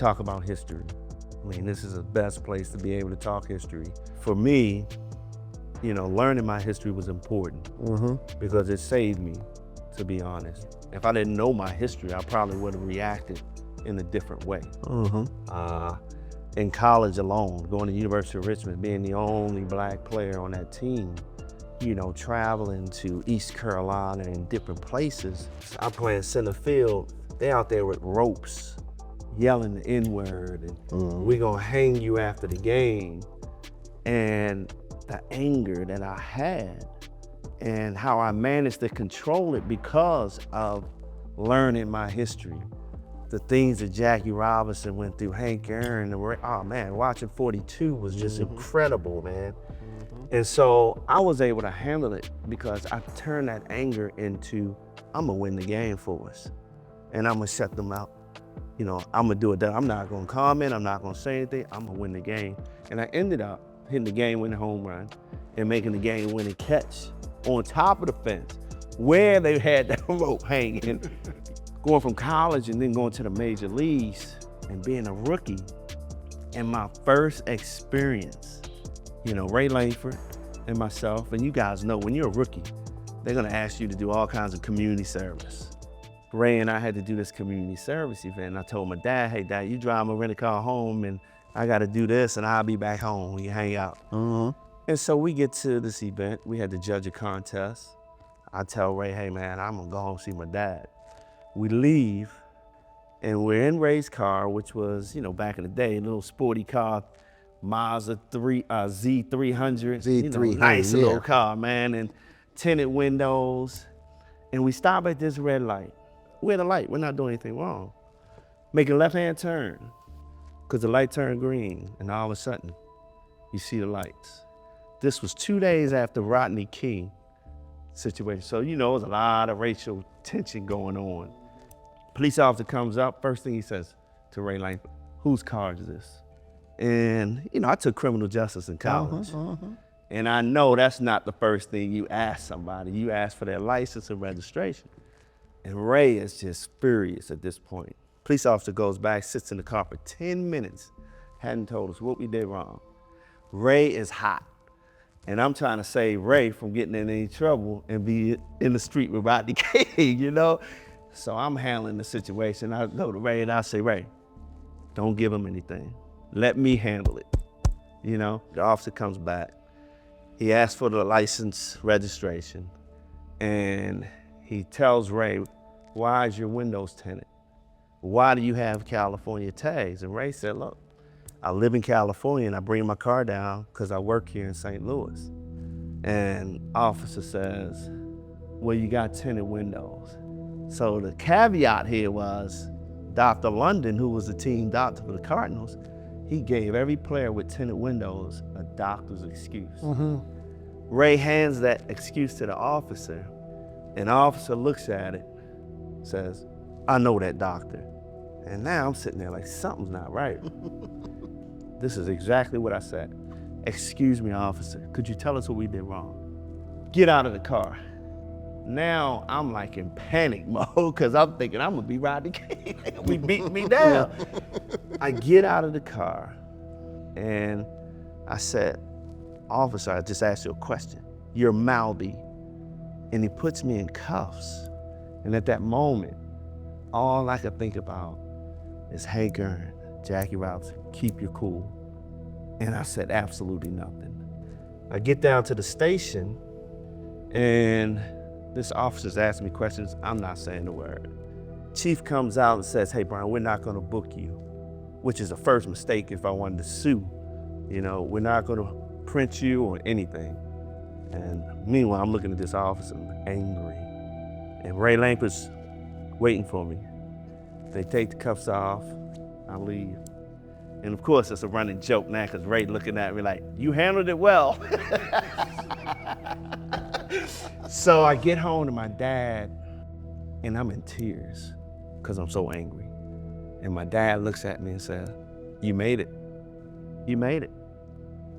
talk about history. I mean, this is the best place to be able to talk history. For me, learning my history was important because it saved me, to be honest. If I didn't know my history, I probably would have reacted in a different way. In college alone, going to University of Richmond, being the only black player on that team, traveling to East Carolina and different places. I'm playing center field. They out there with ropes, yelling the N-word, and we gonna hang you after the game. And the anger that I had and how I managed to control it because of learning my history. The things that Jackie Robinson went through, Hank Aaron, watching 42 was just incredible, man. And so I was able to handle it because I turned that anger into, I'm gonna win the game for us. And I'm gonna shut them out. I'm gonna do it. I'm not gonna comment, I'm not gonna say anything, I'm gonna win the game. And I ended up hitting the game-winning home run and making the game-winning catch on top of the fence where they had that rope hanging. Going from college and then going to the major leagues and being a rookie. And my first experience, Ray Langford and myself, and you guys know when you're a rookie, they're gonna ask you to do all kinds of community service. Ray and I had to do this community service event. And I told my dad, hey Dad, you drive my rental car home and I gotta do this and I'll be back home when you hang out. And so we get to this event, we had to judge a contest. I tell Ray, hey man, I'm gonna go home and see my dad. We leave, and we're in Ray's car, which was, back in the day, a little sporty car, Mazda Z300. Nice little car, man, and tinted windows. And we stop at this red light. We're at a light, we're not doing anything wrong. Make a left-hand turn, because the light turned green, and all of a sudden, you see the lights. This was 2 days after Rodney King situation. So, there's a lot of racial tension going on. Police officer comes up, first thing he says to Ray Langford, whose car is this? And, I took criminal justice in college. And I know that's not the first thing you ask somebody. You ask for their license and registration. And Ray is just furious at this point. Police officer goes back, sits in the car for 10 minutes, hadn't told us what we did wrong. Ray is hot. And I'm trying to save Ray from getting in any trouble and be in the street with Rodney King, So I'm handling the situation. I go to Ray and I say, Ray, don't give him anything. Let me handle it. The officer comes back. He asks for the license registration. And he tells Ray, why is your windows tinted? Why do you have California tags? And Ray said, look, I live in California and I bring my car down because I work here in St. Louis. And officer says, well, you got tinted windows. So the caveat here was Dr. London, who was the team doctor for the Cardinals, he gave every player with tinted windows a doctor's excuse. Ray hands that excuse to the officer, and the officer looks at it, says, I know that doctor. And now I'm sitting there like, something's not right. This is exactly what I said. Excuse me, officer, could you tell us what we did wrong? Get out of the car. Now I'm like in panic mode because I'm thinking I'm gonna be Rodney King. We beat me down. I get out of the car and I said, officer, I just asked you a question. You're mouthy. And he puts me in cuffs. And at that moment, all I could think about is Hank Aaron, Jackie Robinson, keep your cool. And I said absolutely nothing. I get down to the station and this officer's asking me questions, I'm not saying a word. Chief comes out and says, hey Brian, we're not gonna book you, which is the first mistake if I wanted to sue. We're not gonna print you or anything. And meanwhile, I'm looking at this officer angry. And Ray Langford's waiting for me. They take the cuffs off, I leave. And of course, it's a running joke now because Ray looking at me like, you handled it well. So I get home to my dad and I'm in tears because I'm so angry. And my dad looks at me and says, you made it. You made it.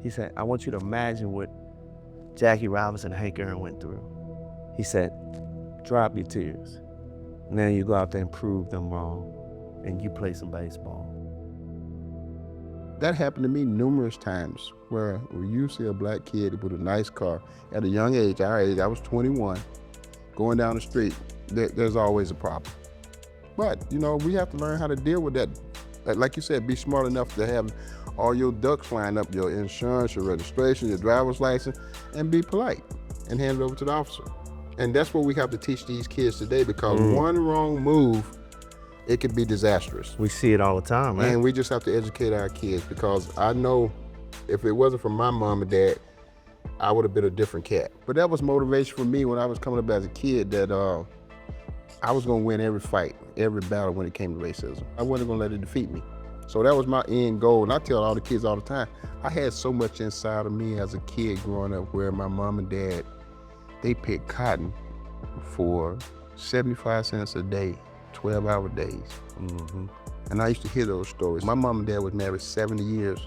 He said, I want you to imagine what Jackie Robinson and Hank Aaron went through. He said, drop your tears. Now you go out there and prove them wrong and you play some baseball. That happened to me numerous times where you see a black kid with a nice car at a young age, our age, I was 21, going down the street, there's always a problem. But, we have to learn how to deal with that. Like you said, be smart enough to have all your ducks lined up, your insurance, your registration, your driver's license, and be polite and hand it over to the officer. And that's what we have to teach these kids today, because one wrong move, it could be disastrous. We see it all the time, man. And we just have to educate our kids, because I know if it wasn't for my mom and dad, I would have been a different cat. But that was motivation for me when I was coming up as a kid, that I was gonna win every fight, every battle when it came to racism. I wasn't gonna let it defeat me. So that was my end goal. And I tell all the kids all the time, I had so much inside of me as a kid growing up, where my mom and dad, they picked cotton for 75 cents a day, 12-hour days. And I used to hear those stories. My mom and dad was married 70 years.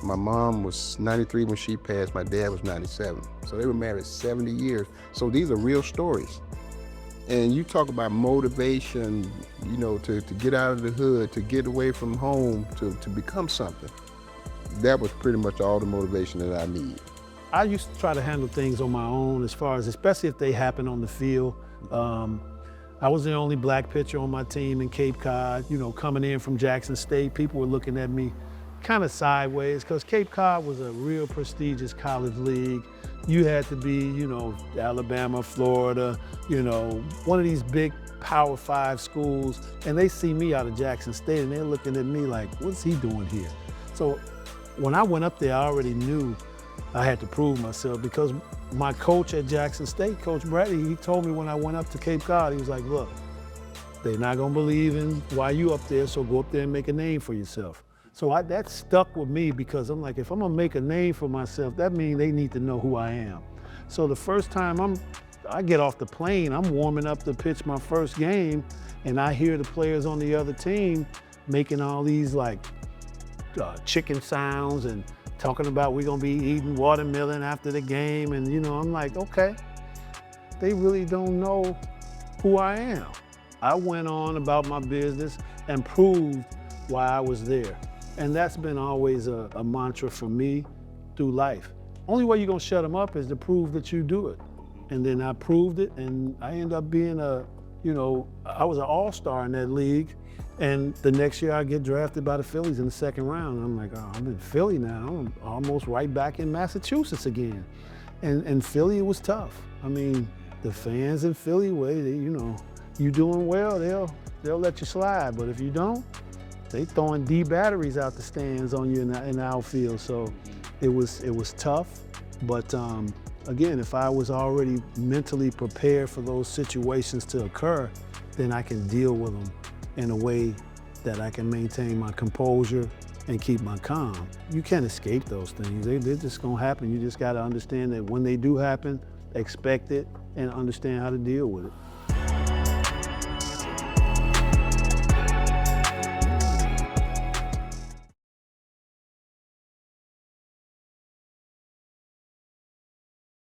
My mom was 93 when she passed, my dad was 97. So they were married 70 years. So these are real stories. And you talk about motivation, to get out of the hood, to get away from home, to become something. That was pretty much all the motivation that I need. I used to try to handle things on my own, as far as, especially if they happen on the field. I was the only black pitcher on my team in Cape Cod. Coming in from Jackson State, people were looking at me kind of sideways, because Cape Cod was a real prestigious college league. You had to be, Alabama, Florida, one of these big Power 5 schools, and they see me out of Jackson State and they're looking at me like, what's he doing here? So when I went up there, I already knew I had to prove myself, because my coach at Jackson State, Coach Brady, he told me when I went up to Cape Cod, he was like, look, they're not gonna believe in why you up there, so go up there and make a name for yourself. So that stuck with me, because I'm like, if I'm gonna make a name for myself, that means they need to know who I am. So the first time I get off the plane, I'm warming up to pitch my first game, and I hear the players on the other team making all these chicken sounds and talking about we're gonna be eating watermelon after the game, and I'm like, okay, they really don't know who I am. I went on about my business and proved why I was there. And that's been always a mantra for me through life. Only way you're gonna shut them up is to prove that you do it. And then I proved it, and I ended up being I was an all-star in that league. And the next year I get drafted by the Phillies in the second round. And I'm like, oh, I'm in Philly now. I'm almost right back in Massachusetts again. And Philly, it was tough. I mean, the fans in Philly, you doing well, they'll let you slide. But if you don't, they throwing D batteries out the stands on you in the outfield. So it was tough. But again, if I was already mentally prepared for those situations to occur, then I can deal with them in a way that I can maintain my composure and keep my calm. You can't escape those things. They're just gonna happen. You just gotta understand that when they do happen, expect it and understand how to deal with it.